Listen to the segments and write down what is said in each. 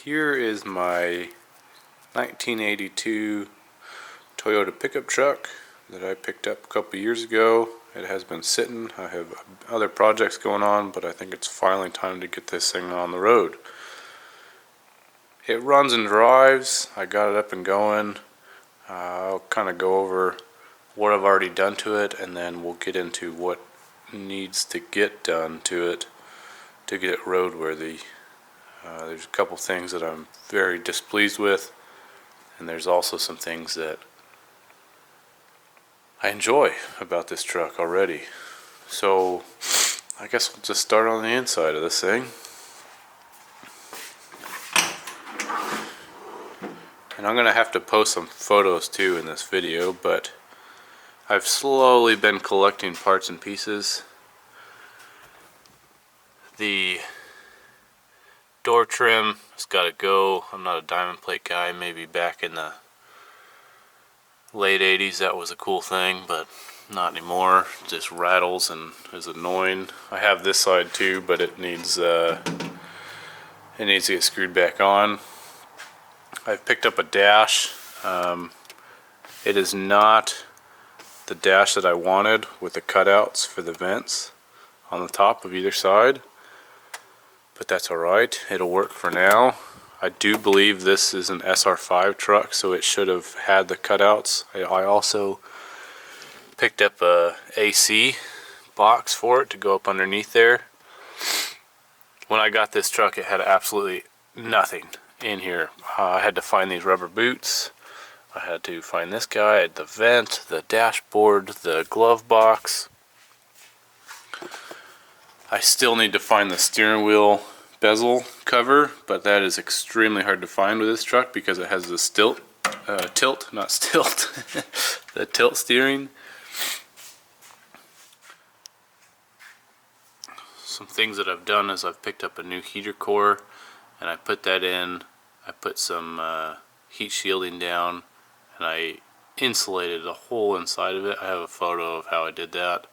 Here is my 1982 Toyota pickup truck that I picked up a couple years ago. It has been sitting. I have other projects going on, but I think it's finally time to get this thing on the road. It runs and drives. I got it up and going. I'll kind of go over what I've already done to it, and then we'll get into what needs to get done to it to get it roadworthy. There's a couple things that I'm very displeased with, and there's also some things that I enjoy about this truck already. So I guess we'll just start on the inside of this thing. And I'm gonna have to post some photos too in this video, but I've slowly been collecting parts and pieces. The door trim has got to go. I'm not a diamond plate guy. Maybe back in the late 80s that was a cool thing, but not anymore. It just rattles and is annoying. I have this side too, but it needs to get screwed back on. I've picked up a dash. It is not the dash that I wanted with the cutouts for the vents on the top of either side, but that's alright. It'll work for now. I do believe this is an SR5 truck, so it should have had the cutouts. I also picked up a AC box for it to go up underneath there. When I got this truck, it had absolutely nothing in here. I had to find these rubber boots. I had to find this guy, the vent, the dashboard, the glove box. I still need to find the steering wheel bezel cover, but that is extremely hard to find with this truck because it has the the tilt steering. Some things that I've done is I've picked up a new heater core and I put that in. I put some heat shielding down and I insulated the whole inside of it. I have a photo of how I did that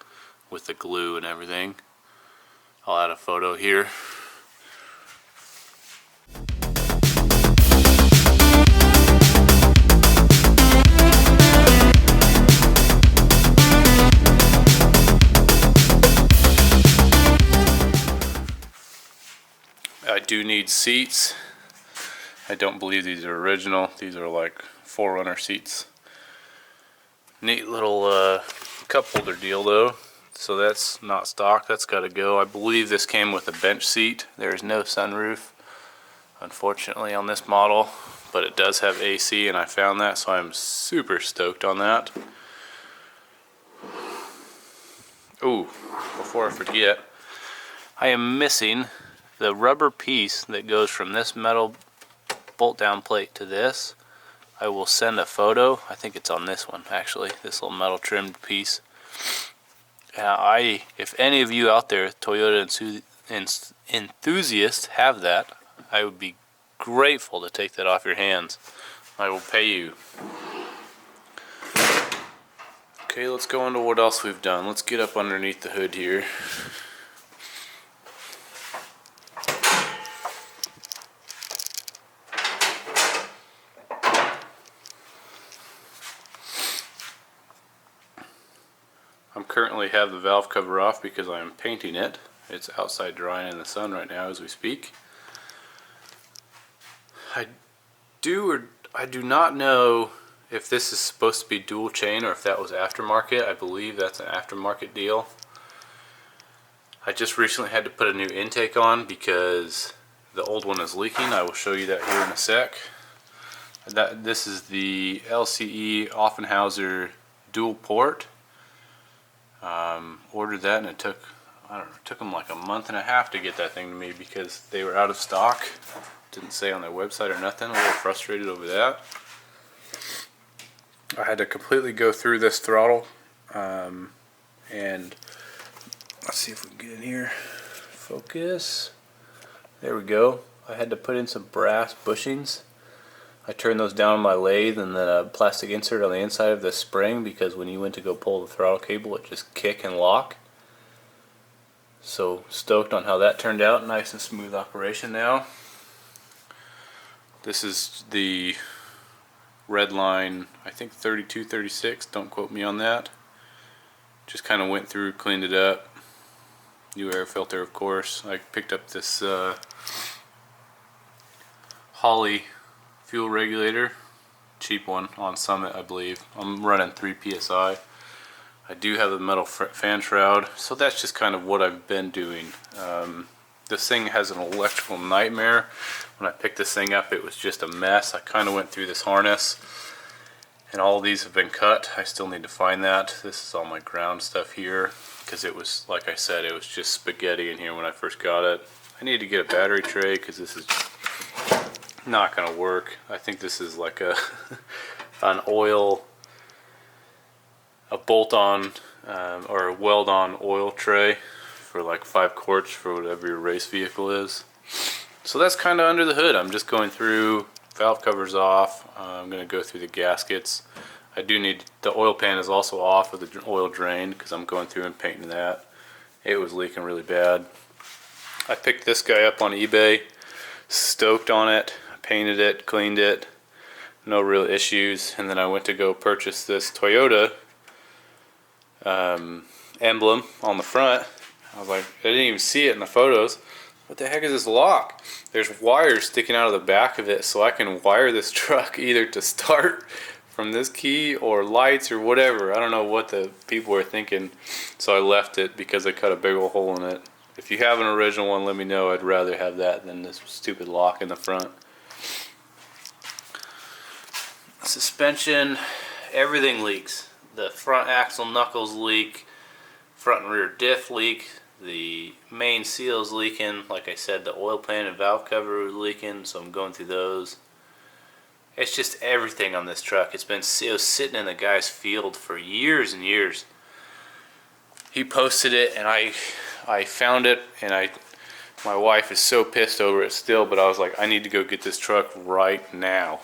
with the glue and everything. I'll add a photo here. I do need seats. I don't believe these are original. These are like Forerunner seats. Neat little cup holder deal though. So that's not stock, that's got to go. I believe this came with a bench seat. There is no sunroof, unfortunately, on this model, but it does have AC, and I found that, so I'm super stoked on that. Ooh, before I forget, I am missing the rubber piece that goes from this metal bolt down plate to this. I will send a photo. I think it's on this one actually, this little metal trimmed piece. If any of you out there, Toyota enthusiasts, have that, I would be grateful to take that off your hands. I will pay you. Okay, let's go into what else we've done. Let's get up underneath the hood here. I currently have the valve cover off because I am painting it. It's outside drying in the sun right now as we speak. I do not know if this is supposed to be dual chain or if that was aftermarket. I believe that's an aftermarket deal. I just recently had to put a new intake on because the old one is leaking. I will show you that here in a sec. This is the LCE Offenhauser dual port. Ordered that, and it took, I don't know, it took them like a month and a half to get that thing to me because they were out of stock. Didn't say on their website or nothing. A little frustrated over that. I had to completely go through this throttle, and let's see if we can get in here. Focus. There we go. I had to put in some brass bushings. I turned those down on my lathe, and then a plastic insert on the inside of the spring, because when you went to go pull the throttle cable, it just kick and lock. So stoked on how that turned out. Nice and smooth operation now. This is the red line, I think 32, 36, don't quote me on that. Just kind of went through, cleaned it up. New air filter, of course. I picked up this Holley fuel regulator, cheap one on Summit, I believe. I'm running 3 psi. I do have a metal fan shroud, so that's just kind of what I've been doing. This thing has an electrical nightmare. When I picked this thing up, it was just a mess. I kind of went through this harness, and all of these have been cut. I still need to find that. This is all my ground stuff here, because it was, like I said, it was just spaghetti in here when I first got it. I need to get a battery tray, because this is not going to work. I think this is like a an oil, a bolt-on or a weld-on oil tray for like 5 quarts for whatever your race vehicle is. So that's kind of under the hood. I'm just going through, valve covers off. I'm going to go through the gaskets. I do need, the oil pan is also off with the oil drain because I'm going through and painting that. It was leaking really bad. I picked this guy up on eBay, stoked on it, painted it, cleaned it, no real issues. And then I went to go purchase this Toyota emblem on the front. I was like, I didn't even see it in the photos. What the heck is this lock? There's wires sticking out of the back of it, so I can wire this truck either to start from this key or lights or whatever. I don't know what the people were thinking, so I left it because I cut a big old hole in it. If you have an original one, let me know. I'd rather have that than this stupid lock in the front. Suspension, everything leaks. The front axle knuckles leak, front and rear diff leak, the main seal's leaking. Like I said, the oil pan and valve cover was leaking, so I'm going through those. It's just everything on this truck. It's been sitting in the guy's field for years and years. He posted it and I found it, and my wife is so pissed over it still, but I was like, I need to go get this truck right now.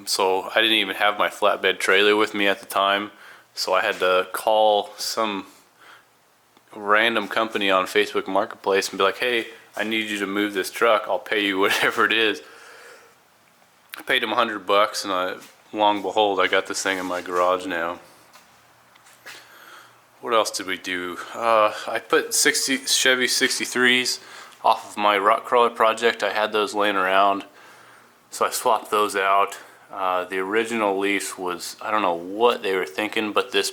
So I didn't even have my flatbed trailer with me at the time, so I had to call some random company on Facebook Marketplace and be like, hey, I need you to move this truck. I'll pay you whatever it is. I paid him $100, and long behold, I got this thing in my garage now. What else did we do? I put Chevy 63s off of my rock crawler project. I had those laying around, so I swapped those out. The original Leaf was, I don't know what they were thinking, but this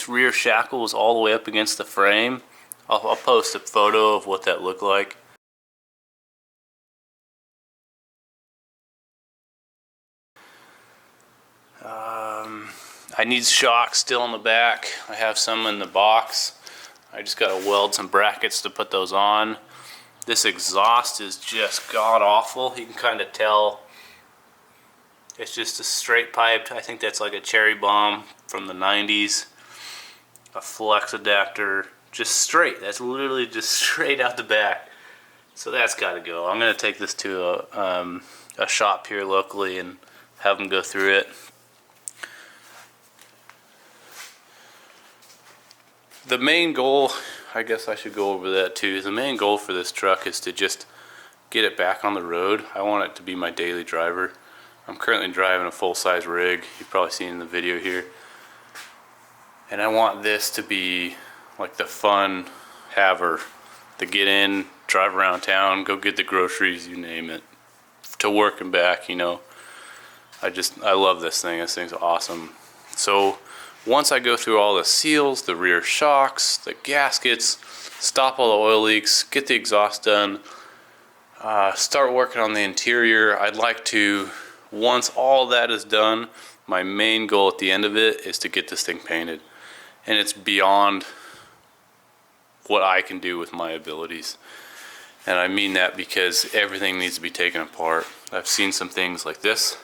rear shackle was all the way up against the frame. I'll post a photo of what that looked like. I need shocks still in the back. I have some in the box. I just got to weld some brackets to put those on. This exhaust is just god awful. You can kind of tell it's just a straight pipe. I think that's like a cherry bomb from the 90s. A flex adapter, just straight. That's literally just straight out the back. So that's got to go. I'm going to take this to a shop here locally and have them go through it. The main goal, I guess I should go over that too. The main goal for this truck is to just get it back on the road. I want it to be my daily driver. I'm currently driving a full-size rig. You've probably seen in the video here. And I want this to be like the fun haver to get in, drive around town, go get the groceries, you name it, to work and back, you know. I love this thing. This thing's awesome. So once I go through all the seals, the rear shocks, the gaskets, stop all the oil leaks, get the exhaust done, start working on the interior, I'd like to, once all that is done, my main goal at the end of it is to get this thing painted. And it's beyond what I can do with my abilities. And I mean that because everything needs to be taken apart. I've seen some things like this.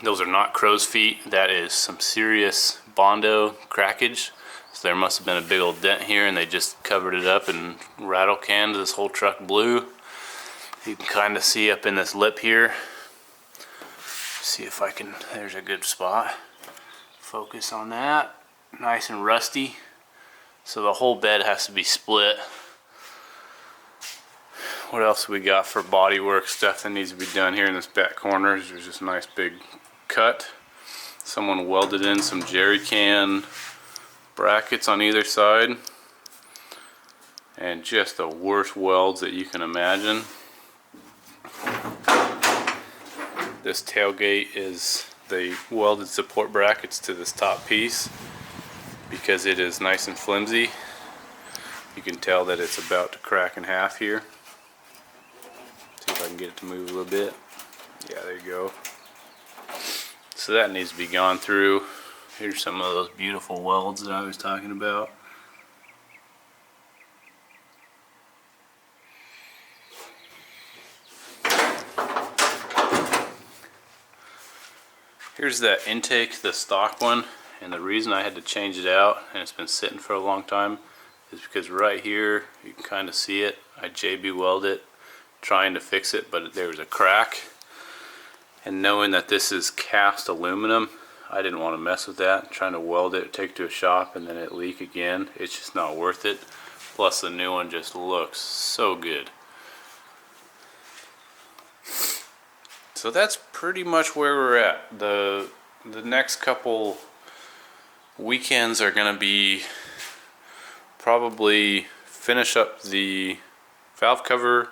Those are not crow's feet. That is some serious Bondo crackage. So there must have been a big old dent here and they just covered it up and rattle canned this whole truck blue. You can kind of see up in this lip here. See if I can, there's a good spot. Focus on that. Nice and rusty. So the whole bed has to be split. what else we got for bodywork stuff that needs to be done here in this back corner? There's just a nice big cut. Someone welded in some jerry can brackets on either side, and just the worst welds that you can imagine. This tailgate is the welded support brackets to this top piece because it is nice and flimsy. You can tell that it's about to crack in half here. See if I can get it to move a little bit. Yeah, there you go. So that needs to be gone through. Here's some of those beautiful welds that I was talking about. Here's that intake, the stock one, and the reason I had to change it out, and it's been sitting for a long time, is because right here, you can kind of see it. I JB welded it, trying to fix it, but there was a crack. And knowing that this is cast aluminum, I didn't want to mess with that. Trying to weld it, take it to a shop, and then it leak again. It's just not worth it. Plus the new one just looks so good. So that's pretty much where we're at. The next couple weekends are going to be probably finish up the valve cover,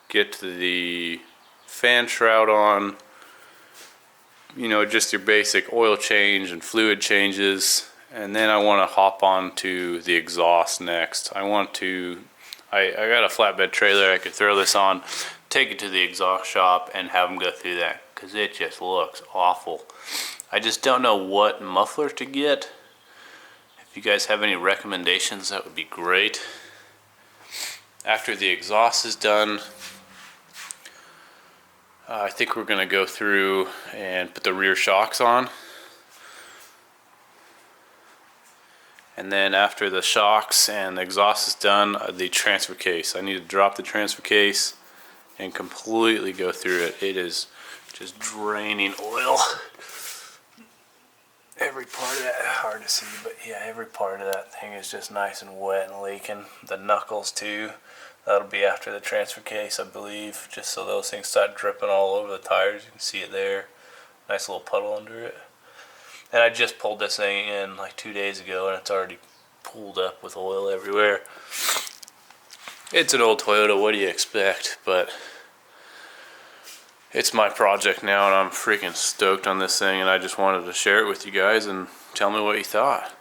get the fan shroud on, you know, just your basic oil change and fluid changes, and then I want to hop on to the exhaust next. I got a flatbed trailer I could throw this on, take it to the exhaust shop and have them go through that, because it just looks awful. I just don't know what muffler to get. If you guys have any recommendations, that would be great. After the exhaust is done, I think we're going to go through and put the rear shocks on. And then after the shocks and the exhaust is done, the transfer case. I need to drop the transfer case and completely go through it. It is just draining oil. Every part of that, hard to see, but yeah, every part of that thing is just nice and wet and leaking. The knuckles too. That'll be after the transfer case, I believe, just so those things start dripping all over the tires. You can see it there. Nice little puddle under it. And I just pulled this thing in like 2 days ago, and it's already pooled up with oil everywhere. It's an old Toyota, what do you expect? But it's my project now, and I'm freaking stoked on this thing, and I just wanted to share it with you guys and tell me what you thought.